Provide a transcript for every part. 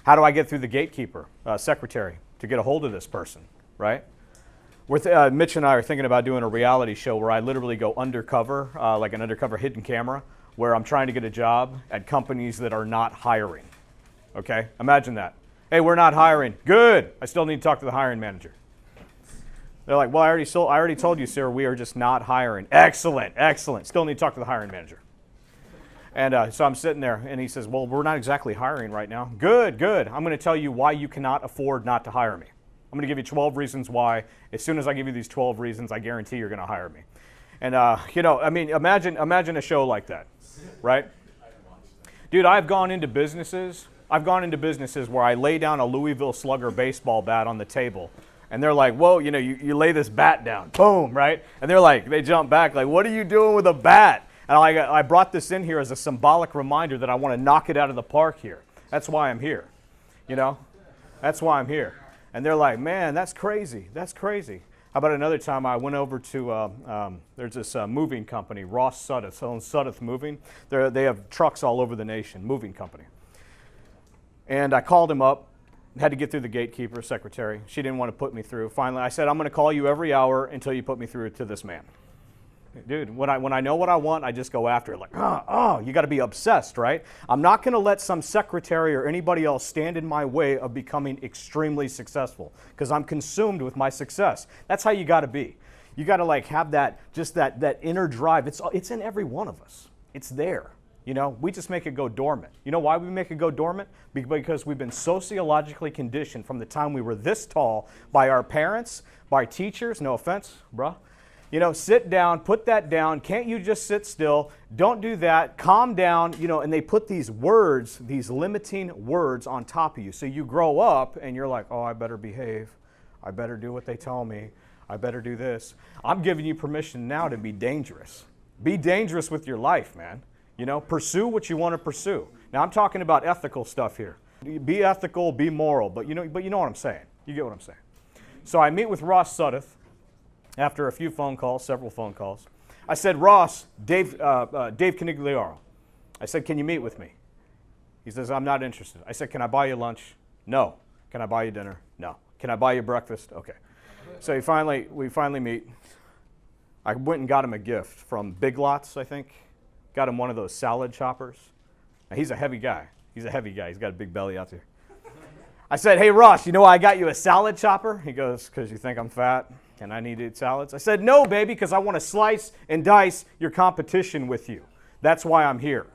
How do I get through the gatekeeper, secretary, to get a hold of this person, right? Mitch and I are thinking about doing a reality show where I literally go undercover, like an undercover hidden camera, where I'm trying to get a job at companies that are not hiring. Okay? Imagine that. Hey, we're not hiring. Good. I still need to talk to the hiring manager. They're like, well, I already told you, sir, we are just not hiring. Excellent, excellent. Still need to talk to the hiring manager. And so I'm sitting there, and he says, well, we're not exactly hiring right now. Good, good. I'm going to tell you why you cannot afford not to hire me. I'm going to give you 12 reasons why. As soon as I give you these 12 reasons, I guarantee you're going to hire me. And, I mean, imagine a show like that, right? Dude, I've gone into businesses where I lay down a Louisville Slugger baseball bat on the table. And they're like, whoa, you lay this bat down. Boom, right? And they're like, they jump back like, what are you doing with a bat? And I brought this in here as a symbolic reminder that I want to knock it out of the park here. That's why I'm here. That's why I'm here. And they're like, man, that's crazy. That's crazy. How about another time I went over to, there's this moving company, Ross Suddeth, owns Suddeth Moving. They have trucks all over the nation, moving company. And I called him up, had to get through the gatekeeper, secretary. She didn't want to put me through. Finally, I said, I'm going to call you every hour until you put me through to this man. Dude, when I know what I want, I just go after it. Like, you got to be obsessed, right? I'm not going to let some secretary or anybody else stand in my way of becoming extremely successful because I'm consumed with my success. That's how you got to be. You got to like have that inner drive. It's in every one of us. It's there. We just make it go dormant. You know why we make it go dormant? Because we've been sociologically conditioned from the time we were this tall by our parents, by teachers. No offense, bruh. Sit down, put that down. Can't you just sit still? Don't do that. Calm down, and they put these words, these limiting words on top of you. So you grow up and you're like, oh, I better behave. I better do what they tell me. I better do this. I'm giving you permission now to be dangerous. Be dangerous with your life, man. Pursue what you want to pursue. Now, I'm talking about ethical stuff here. Be ethical, be moral, but you know what I'm saying. You get what I'm saying. So I meet with Ross Suddeth. After a few phone calls, several phone calls, I said, Ross, Dave Conigliaro. I said, can you meet with me? He says, I'm not interested. I said, can I buy you lunch? No. Can I buy you dinner? No. Can I buy you breakfast? Okay. So we finally meet. I went and got him a gift from Big Lots, I think. Got him one of those salad choppers. Now, he's a heavy guy. He's got a big belly out there. I said, hey, Ross, you know why I got you a salad chopper? He goes, because you think I'm fat and I need to eat salads? I said, no, baby, because I want to slice and dice your competition with you. That's why I'm here.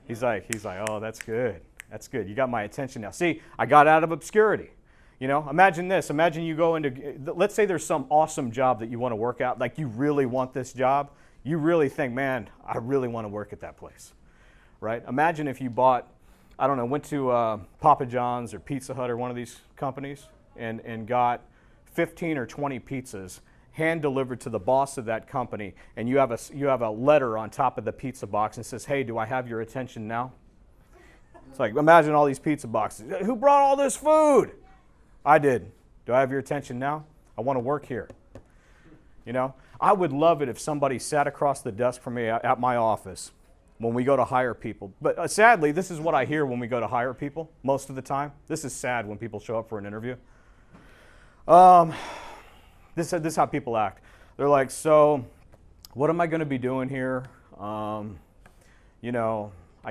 He's like, oh, that's good. That's good. You got my attention now. See, I got out of obscurity. Imagine this. Imagine you go into, let's say there's some awesome job that you want to work out, like you really want this job. You really think, man, I really want to work at that place, right? Imagine if you bought, I don't know, went to Papa John's or Pizza Hut or one of these companies and got 15 or 20 pizzas hand delivered to the boss of that company, and you have a letter on top of the pizza box and says, hey, do I have your attention now? It's like, imagine all these pizza boxes. Who brought all this food? I did. Do I have your attention now? I want to work here. I would love it if somebody sat across the desk from me at my office when we go to hire people. But sadly, this is what I hear when we go to hire people most of the time. This is sad when people show up for an interview. This is how people act. They're like, so what am I going to be doing here? I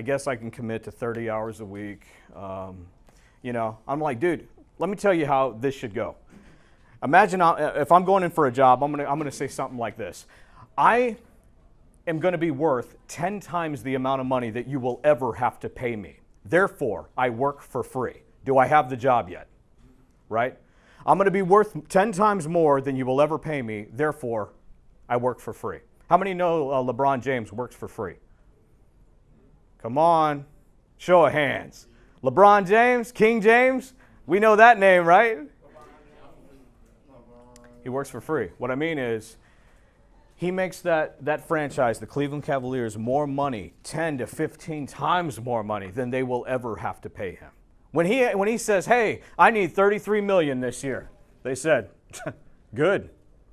guess I can commit to 30 hours a week. I'm like, dude, let me tell you how this should go. Imagine if I'm going in for a job, I'm gonna say something like this. I am going to be worth 10 times the amount of money that you will ever have to pay me. Therefore, I work for free. Do I have the job yet? Right? I'm going to be worth 10 times more than you will ever pay me. Therefore, I work for free. How many know LeBron James works for free? Come on. Show of hands. LeBron James, King James, we know that name, right? He works for free. What I mean is, he makes that franchise, the Cleveland Cavaliers, more money, 10 to 15 times more money than they will ever have to pay him. When he says, hey, I need $33 million this year, they said, good.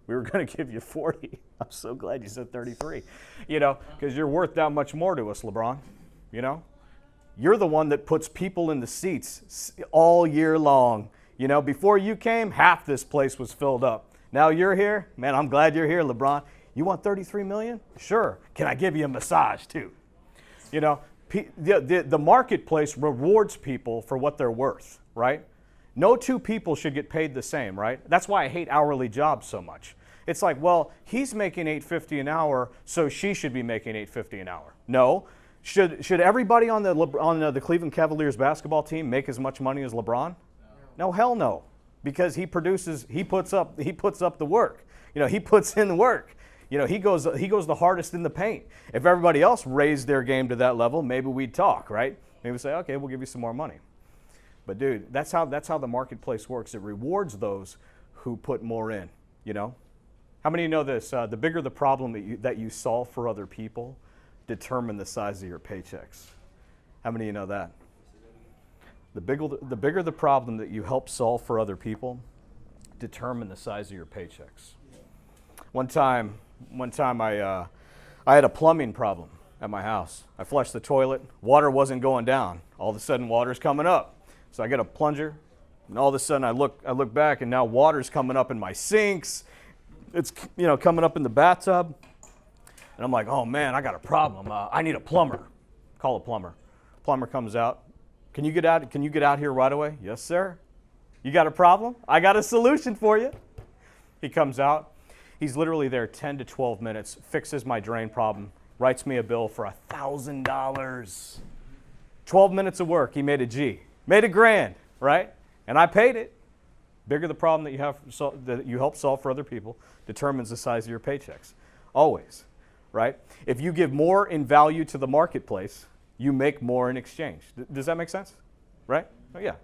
We were going to give you 40. I'm so glad you said 33, because you're worth that much more to us, LeBron, You're the one that puts people in the seats all year long. You know, before you came, half this place was filled up. Now you're here. Man, I'm glad you're here, LeBron. You want $33 million? Sure. Can I give you a massage too? You know, the marketplace rewards people for what they're worth, right? No two people should get paid the same, right? That's why I hate hourly jobs so much. It's like, well, he's making $8.50 an hour, so she should be making $8.50 an hour. No. Should everybody on the Cleveland Cavaliers basketball team make as much money as LeBron? No, hell no. Because he puts up the work. You know, he puts in the work. You know, he goes the hardest in the paint. If everybody else raised their game to that level, maybe we'd talk, right? Maybe we'd say, okay, we'll give you some more money. But dude, that's how the marketplace works. It rewards those who put more in, you know? How many of you know this? The bigger the problem that you solve for other people, determine the size of your paychecks. How many of you know that? The bigger the problem that you help solve for other people, determine the size of your paychecks. One time I had a plumbing problem at my house. I flushed the toilet, water wasn't going down. All of a sudden, water's coming up. So I get a plunger, and all of a sudden I look back, and now water's coming up in my sinks. It's, you know, coming up in the bathtub. And I'm like, oh man, I got a problem. I need a plumber. Call a plumber. Plumber comes out. Can you get out here right away? Yes, sir. You got a problem? I got a solution for you. He comes out. He's literally there 10 to 12 minutes, fixes my drain problem, writes me a bill for $1,000. 12 minutes of work, he made a G. Made $1,000, right? And I paid it. Bigger the problem that you have that you help solve for other people determines the size of your paychecks. Always, right? If you give more in value to the marketplace, you make more in exchange. Does that make sense? Right? Oh, yeah.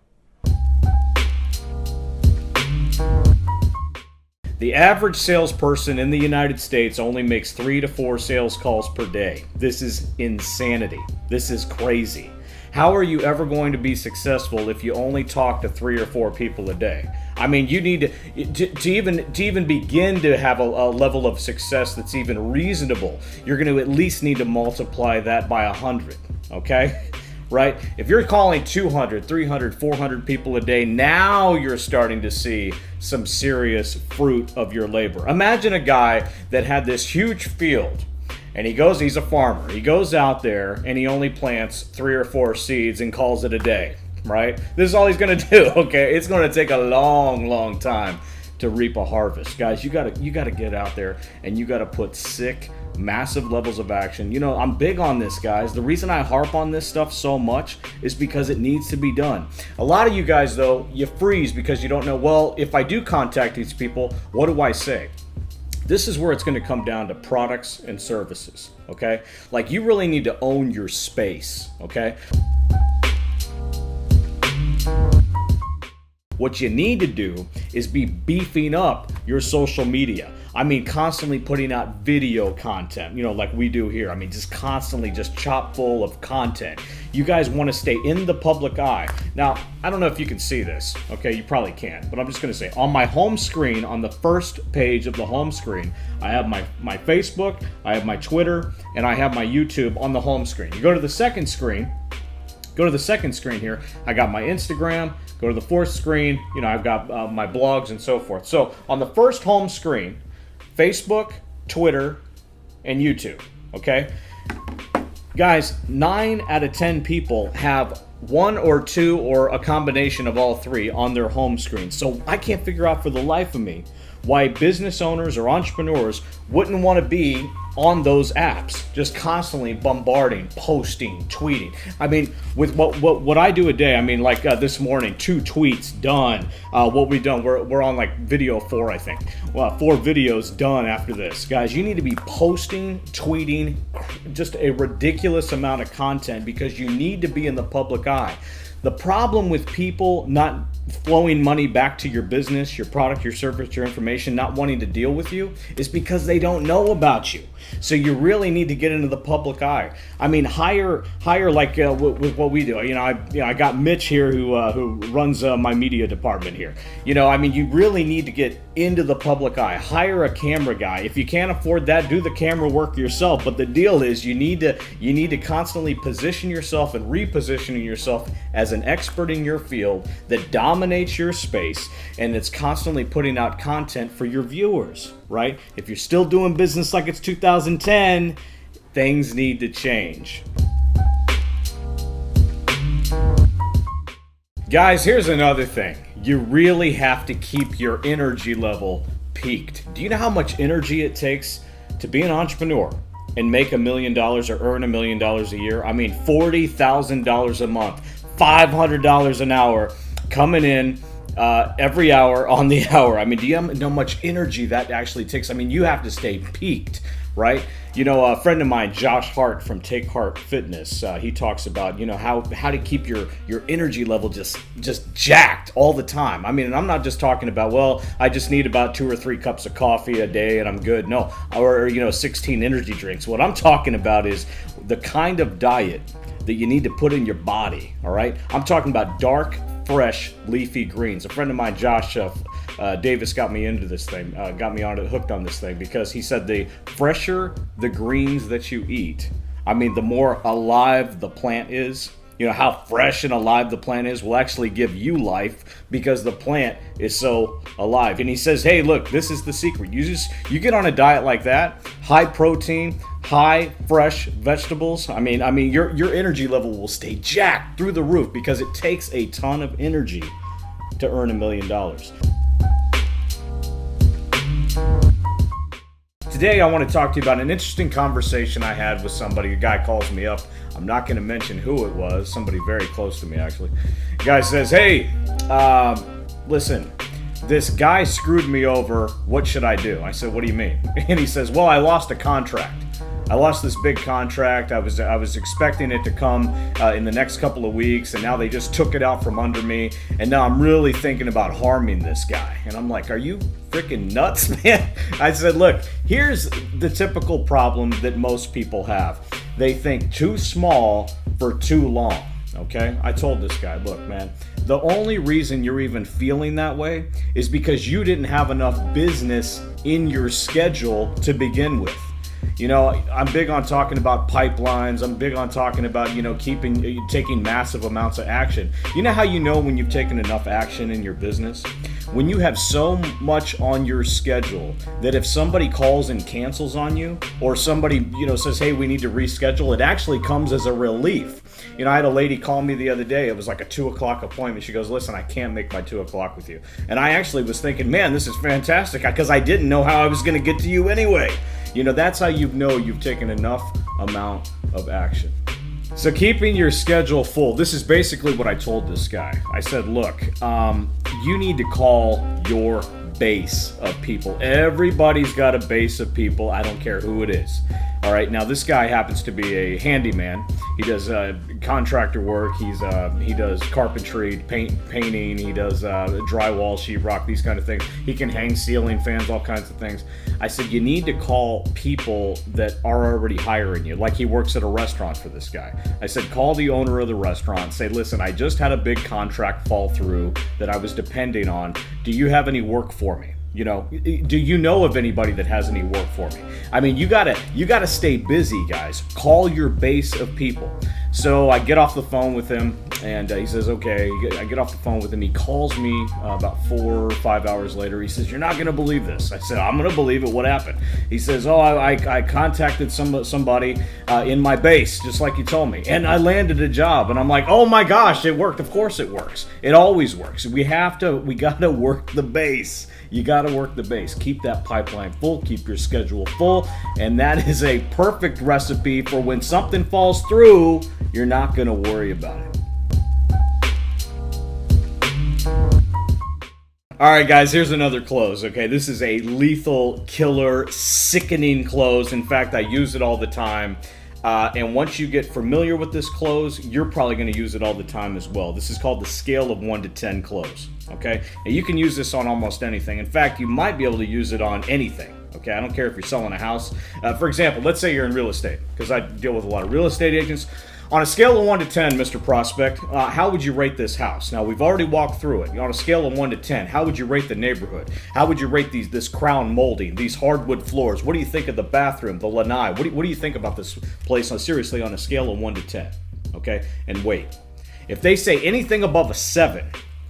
The average salesperson in the United States only makes 3 to 4 sales calls per day. This is insanity. This is crazy. How are you ever going to be successful if you only talk to 3 or 4 people a day? I mean, you need to even begin to have a level of success that's even reasonable. You're going to at least need to multiply that by 100, okay? Right? If you're calling 200, 300, 400 people a day, now you're starting to see some serious fruit of your labor. Imagine a guy that had this huge field, and he's a farmer. He goes out there and he only plants 3 or 4 seeds and calls it a day, right? This is all he's going to do, okay? It's going to take a long, long time to reap a harvest. Guys, you got to get out there and you got to put massive levels of action. You know, I'm big on this, guys. The reason I harp on this stuff so much is because it needs to be done. A lot of you guys, though, you freeze because you don't know, well, if I do contact these people, what do I say? This is where it's going to come down to products and services, okay? Like, you really need to own your space, okay? What you need to do is be beefing up your social media. I mean, constantly putting out video content, you know, like we do here. I mean, just constantly just chock full of content. You guys want to stay in the public eye. Now, I don't know if you can see this, okay? You probably can't, but I'm just going to say, on my home screen, on the first page of the home screen, I have my Facebook, I have my Twitter, and I have my YouTube on the home screen. You go to the second screen here, I got my Instagram. Go to the fourth screen, you know, I've got my blogs and so forth. So on the first home screen, Facebook, Twitter, and YouTube, okay? Guys, 9 out of 10 people have 1 or 2 or a combination of all 3 on their home screen. So I can't figure out for the life of me why business owners or entrepreneurs wouldn't want to be on those apps, just constantly bombarding, posting, tweeting. I mean, with what I do a day, I mean, like this morning, 2 tweets done. What we've done, we're on like video 4, I think. Well, 4 videos done after this. Guys, you need to be posting, tweeting, just a ridiculous amount of content because you need to be in the public eye. The problem with people not flowing money back to your business, your product, your service, your information, not wanting to deal with you, is because they don't know about you. So you really need to get into the public eye. I mean, hire like with what we do. I got Mitch here who runs my media department here. I mean, you really need to get into the public eye. Hire a camera guy. If you can't afford that, do the camera work yourself. But the deal is, you need to constantly position yourself and repositioning yourself as an expert in your field that dominates your space and that's constantly putting out content for your viewers, right? If you're still doing business like it's 2010, things need to change. Guys, here's another thing. You really have to keep your energy level peaked. Do you know how much energy it takes to be an entrepreneur and make $1 million or earn $1 million a year? I mean, $40,000 a month, $500 an hour coming in every hour on the hour. I mean, do you know how much energy that actually takes? I mean, you have to stay peaked, right? A friend of mine, Josh Hart from Take Heart Fitness, he talks about, how to keep your energy level just jacked all the time. I mean, and I'm not just talking about, well, I just need about 2 or 3 cups of coffee a day and I'm good. No, or 16 energy drinks. What I'm talking about is the kind of diet that you need to put in your body, all right? I'm talking about dark, fresh, leafy greens. A friend of mine, Josh Davis, got me into this thing, got me hooked on this thing, because he said the fresher the greens that you eat, I mean, the more alive the plant is. How fresh and alive the plant is will actually give you life, because the plant is so alive. And he says, hey, look, this is the secret. You get on a diet like that, high protein, high fresh vegetables. I mean, your energy level will stay jacked through the roof, because it takes a ton of energy to earn $1 million. Today, I want to talk to you about an interesting conversation I had with somebody. A guy calls me up. I'm not going to mention who it was. Somebody very close to me, actually. The guy says, hey, listen, this guy screwed me over. What should I do? I said, what do you mean? And he says, well, I lost a contract. I lost this big contract. I was expecting it to come in the next couple of weeks, and now they just took it out from under me, and now I'm really thinking about harming this guy. And I'm like, are you freaking nuts, man? I said, look, here's the typical problem that most people have. They think too small for too long, okay? I told this guy, look, man, the only reason you're even feeling that way is because you didn't have enough business in your schedule to begin with. I'm big on talking about pipelines. I'm big on talking about, taking massive amounts of action. You know how you know when you've taken enough action in your business? When you have so much on your schedule that if somebody calls and cancels on you, or somebody, says, hey, we need to reschedule, it actually comes as a relief. I had a lady call me the other day. It was like a 2 o'clock appointment. She goes, listen, I can't make my 2 o'clock with you. And I actually was thinking, man, this is fantastic, because I didn't know how I was going to get to you anyway. That's how you know you've taken enough amount of action. So keeping your schedule full, this is basically what I told this guy. I said, look, you need to call your base of people. Everybody's got a base of people. I don't care who it is. All right, now this guy happens to be a handyman. He does contractor work. He does carpentry, painting. He does drywall, sheetrock, these kind of things. He can hang ceiling fans, all kinds of things. I said, you need to call people that are already hiring you. Like, he works at a restaurant for this guy. I said, call the owner of the restaurant. Say, listen, I just had a big contract fall through that I was depending on. Do you have any work for me? Do you know of anybody that has any work for me? I mean, you gotta stay busy, guys. Call your base of people. So I get off the phone with him, and he says, okay. I get off the phone with him. He calls me about 4 or 5 hours later. He says, you're not going to believe this. I said, I'm going to believe it. What happened? He says, oh, I contacted somebody in my base, just like you told me, and I landed a job. And I'm like, oh my gosh, it worked. Of course it works. It always works. We got to work the base. You got to work the base. Keep that pipeline full. Keep your schedule full. And that is a perfect recipe for when something falls through, you're not going to worry about it. All right, guys, here's another close, okay? This is a lethal, killer, sickening close. In fact, I use it all the time. And once you get familiar with this close, you're probably going to use it all the time as well. This is called the scale of 1 to 10 close. Okay, and you can use this on almost anything. In fact, you might be able to use it on anything. Okay, I don't care if you're selling a house. For example, let's say you're in real estate, because I deal with a lot of real estate agents. On a scale of 1 to 10, Mr. Prospect, how would you rate this house? Now, we've already walked through it. On a scale of 1 to 10, how would you rate the neighborhood? How would you rate this crown molding, these hardwood floors? What do you think of the bathroom, the lanai? What do you think about this place, seriously, on a scale of 1 to 10? Okay, and wait. If they say anything above a 7,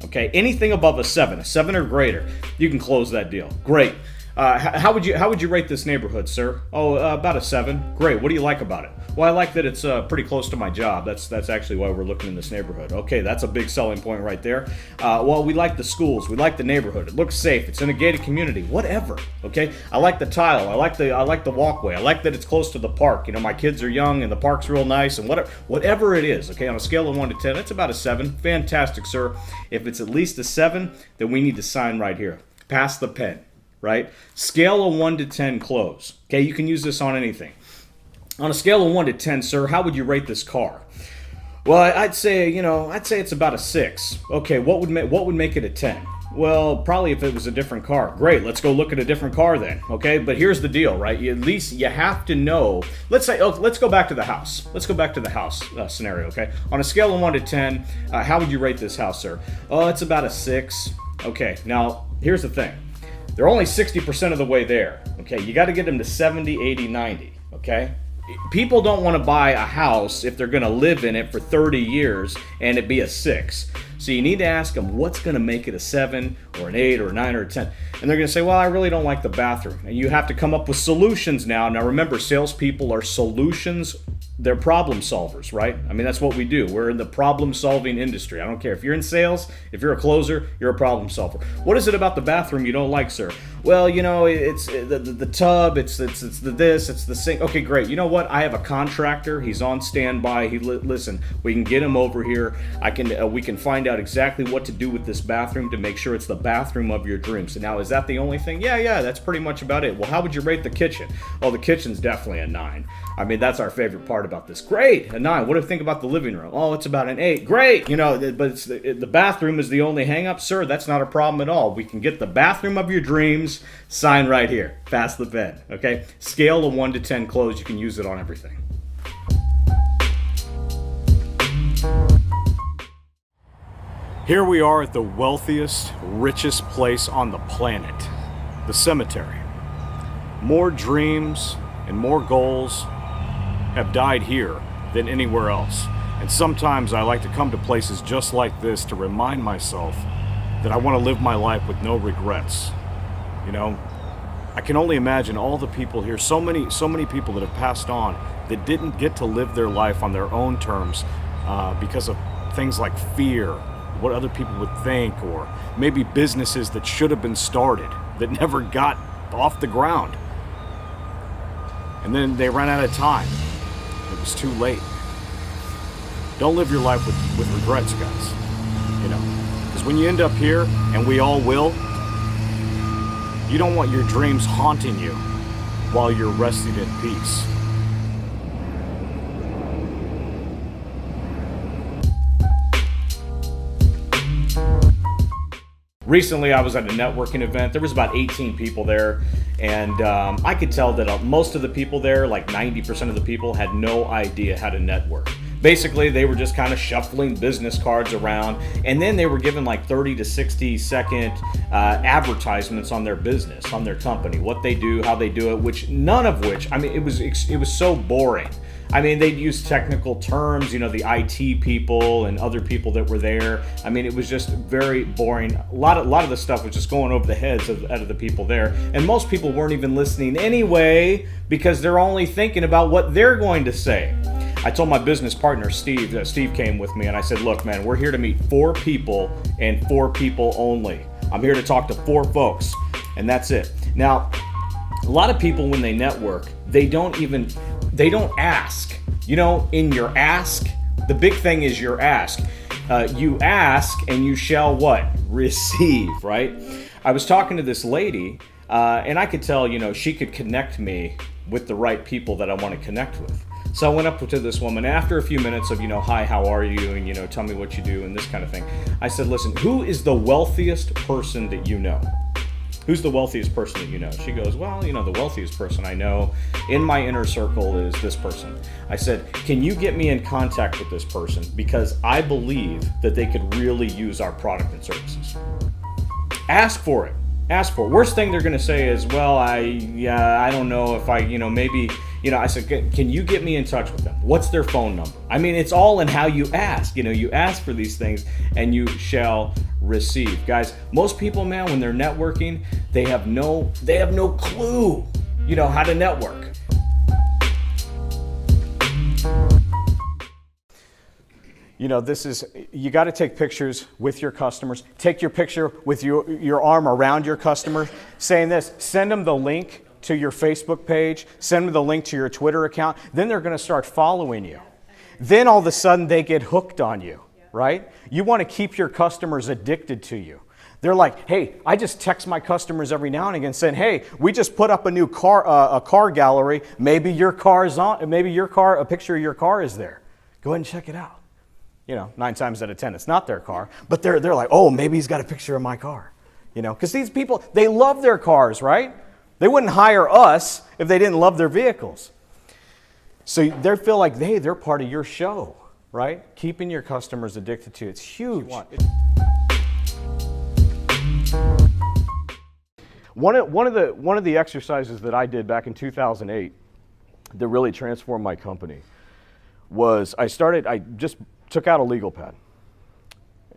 okay, anything above a 7 or greater, you can close that deal. Great. How would you rate this neighborhood, sir? Oh, about a 7. Great. What do you like about it? Well, I like that it's pretty close to my job. That's actually why we're looking in this neighborhood. Okay, that's a big selling point right there. Well, we like the schools. We like the neighborhood. It looks safe. It's in a gated community. Whatever. Okay. I like the tile. I like the walkway. I like that it's close to the park. You know, my kids are young and the park's real nice and whatever it is. Okay, on a scale of 1 to 10, it's about a 7. Fantastic, sir. If it's at least a 7, then we need to sign right here. Pass the pen. Right? Scale of 1 to 10 close. Okay, you can use this on anything. On a scale of 1 to 10, sir, how would you rate this car? Well, I'd say it's about a 6. Okay, what would make it a 10? Well, probably if it was a different car. Great, let's go look at a different car then. Okay, but here's the deal, right? At least you have to know. Let's go back to the house. Let's go back to the house scenario, okay? On a scale of 1 to 10, how would you rate this house, sir? Oh, it's about a 6. Okay, now, here's the thing. They're only 60% of the way there, okay? You got to get them to 70, 80, 90, okay? People don't want to buy a house if they're going to live in it for 30 years and it be a 6. So you need to ask them what's going to make it a 7 or an 8 or a 9 or a 10. And they're going to say, well, I really don't like the bathroom. And you have to come up with solutions now. Now remember, salespeople are solutions. They're problem solvers, right? I mean, that's what we do. We're in the problem-solving industry. I don't care if you're in sales, if you're a closer, you're a problem solver. What is it about the bathroom you don't like, sir? Well, you know, it's the tub, it's the this, it's the sink. Okay, great. You know what? I have a contractor. He's on standby. Listen, we can get him over here. We can find out exactly what to do with this bathroom to make sure it's the bathroom of your dreams. So now, is that the only thing? Yeah, that's pretty much about it. Well, how would you rate the kitchen? Oh, the kitchen's definitely a 9. I mean, that's our favorite part about this. Great, a 9. What do you think about the living room? Oh, it's about an 8. Great, you know, but the bathroom is the only hang-up. Sir, that's not a problem at all. We can get the bathroom of your dreams. Sign right here. Pass the pen, okay? Scale of 1 to 10 close. You can use it on everything. Here we are at the wealthiest, richest place on the planet, the cemetery. More dreams and more goals have died here than anywhere else. And sometimes I like to come to places just like this to remind myself that I want to live my life with no regrets. You know, I can only imagine all the people here, so many people that have passed on that didn't get to live their life on their own terms because of things like fear, what other people would think, or maybe businesses that should have been started that never got off the ground. And then they ran out of time. It was too late. Don't live your life with regrets, guys. You know, because when you end up here, and we all will, you don't want your dreams haunting you while you're resting in peace. Recently, I was at a networking event. There was about 18 people there, and I could tell that most of the people there, like 90% of the people, had no idea how to network. Basically, they were just kind of shuffling business cards around, and then they were given like 30 to 60 second advertisements on their business, on their company, what they do, how they do it, none of which, I mean, it was so boring. I mean, they'd use technical terms, you know, the IT people and other people that were there. I mean, it was just very boring. A lot of the stuff was just going over the heads of the people there. And most people weren't even listening anyway because they're only thinking about what they're going to say. I told my business partner, Steve came with me, and I said, look, man, we're here to meet 4 people and 4 people only. I'm here to talk to 4 folks, and that's it. Now, a lot of people, when they network, they don't ask. You know, in your ask, the big thing is your ask. You ask and you shall what? Receive, right? I was talking to this lady, and I could tell, you know, she could connect me with the right people that I want to connect with. So I went up to this woman after a few minutes of, hi, how are you? And, tell me what you do and this kind of thing. I said, listen, who is the wealthiest person that you know? Who's the wealthiest person that you know? She goes, well, the wealthiest person I know in my inner circle is this person. I said, can you get me in contact with this person? Because I believe that they could really use our product and services. Ask for it. Ask for it. Worst thing they're going to say is, well, I don't know if maybe, I said, can you get me in touch with them? What's their phone number? I mean, it's all in how you ask. You ask for these things and you shall receive. Guys, most people, man, when they're networking, they have no clue, how to network. You got to take pictures with your customers. Take your picture with your arm around your customer, saying this, send them the link to your Facebook page, send them the link to your Twitter account. Then they're going to start following you. Then all of a sudden they get hooked on you, right? You want to keep your customers addicted to you. They're like, hey, I just text my customers every now and again saying, hey, we just put up a new car gallery. Maybe a picture of your car is there. Go ahead and check it out. 9 times out of 10, it's not their car, but they're like, oh, maybe he's got a picture of my car, because these people, they love their cars, right? They wouldn't hire us if they didn't love their vehicles. So they feel like they're part of your show, right? Keeping your customers addicted to it's huge. One of the exercises that I did back in 2008 that really transformed my company was I just took out a legal pad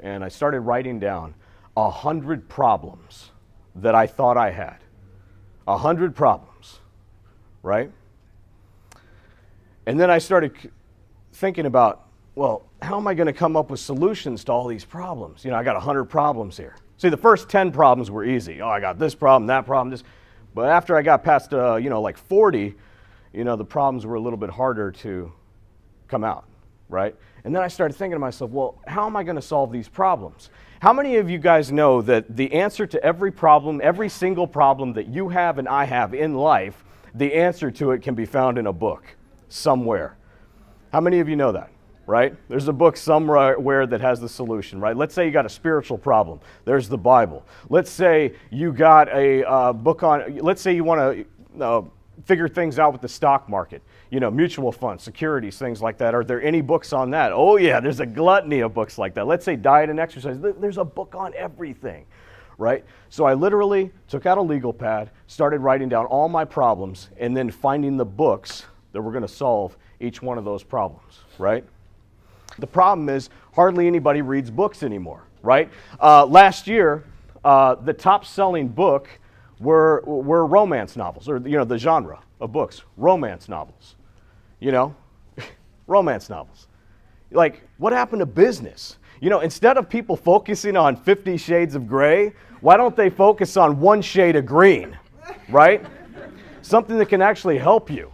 and I started writing down 100 problems that I thought I had. 100 problems, right? And then I started thinking about, well, how am I going to come up with solutions to all these problems? I got 100 problems here. See, the first 10 problems were easy. Oh, I got this problem, that problem, this. But after I got past, like 40, the problems were a little bit harder to come out, right? And then I started thinking to myself, well, how am I going to solve these problems? How many of you guys know that the answer to every problem, every single problem that you have and I have in life, the answer to it can be found in a book somewhere? How many of you know that, right? There's a book somewhere that has the solution, right? Let's say you got a spiritual problem. There's the Bible. Let's say you got a book on, let's say you want to figure things out with the stock market. Mutual funds, securities, things like that. Are there any books on that? Oh yeah, there's a gluttony of books like that. Let's say diet and exercise. There's a book on everything, right? So I literally took out a legal pad, started writing down all my problems, and then finding the books that were going to solve each one of those problems, right? The problem is hardly anybody reads books anymore, right? Last year, the top-selling book were romance novels, or the genre of books, romance novels. Romance novels. Like, what happened to business? Instead of people focusing on 50 Shades of Gray, why don't they focus on one shade of green, right? Something that can actually help you.